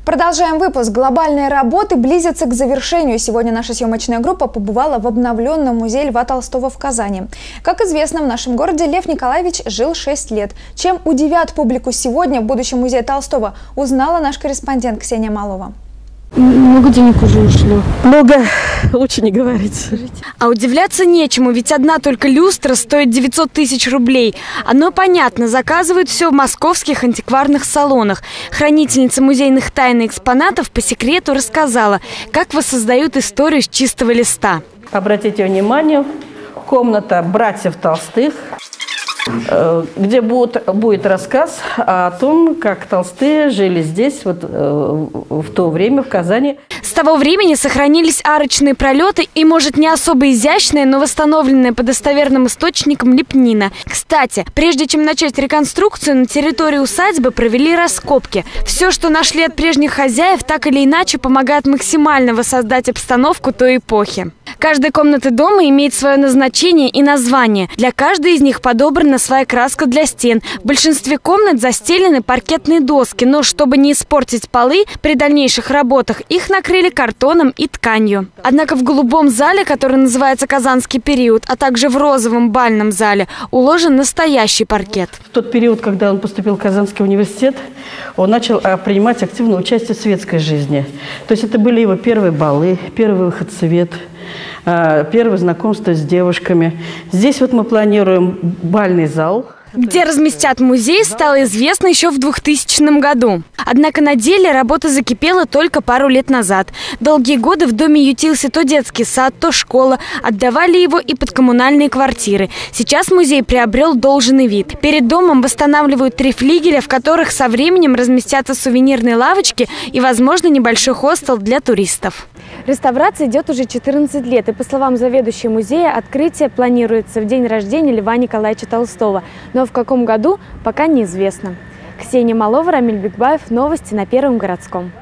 Продолжаем выпуск. Глобальные работы близятся к завершению. Сегодня наша съемочная группа побывала в обновленном музее Льва Толстого в Казани. Как известно, в нашем городе Лев Николаевич жил 6 лет. Чем удивят публику сегодня в будущем музее Толстого, узнала наш корреспондент Ксения Малова. Много денег уже ушло. Много, лучше не говорить. А удивляться нечему, ведь одна только люстра стоит 900 тысяч рублей. Оно понятно, заказывают все в московских антикварных салонах. Хранительница музейных тайн и экспонатов по секрету рассказала, как воссоздают историю с чистого листа. Обратите внимание, комната братьев Толстых, где будет рассказ о том, как Толстые жили здесь в то время в Казани. С того времени сохранились арочные пролеты и, может, не особо изящная, но восстановленная по достоверным источникам лепнина. Кстати, прежде чем начать реконструкцию, на территории усадьбы провели раскопки. Все, что нашли от прежних хозяев, так или иначе помогает максимально воссоздать обстановку той эпохи. Каждая комната дома имеет свое назначение и название. Для каждой из них подобрана своя краска для стен. В большинстве комнат застелены паркетные доски, но чтобы не испортить полы, при дальнейших работах их накрыли картоном и тканью. Однако в голубом зале, который называется «Казанский период», а также в розовом бальном зале, уложен настоящий паркет. В тот период, когда он поступил в Казанский университет, он начал принимать активное участие в светской жизни. То есть это были его первые балы, первый выход в свет, первое знакомство с девушками. Здесь вот мы планируем бальный зал. Где разместят музей, стало известно еще в 2000 году. Однако на деле работа закипела только пару лет назад. Долгие годы в доме ютился то детский сад, то школа. Отдавали его и под коммунальные квартиры. Сейчас музей приобрел должный вид. Перед домом восстанавливают 3 флигеля, в которых со временем разместятся сувенирные лавочки и, возможно, небольшой хостел для туристов. Реставрация идет уже 14 лет. И, по словам заведующей музея, открытие планируется в день рождения Льва Николаевича Толстого. Но в каком году, пока неизвестно. Ксения Малова, Рамиль Бекбаев. Новости на Первом городском.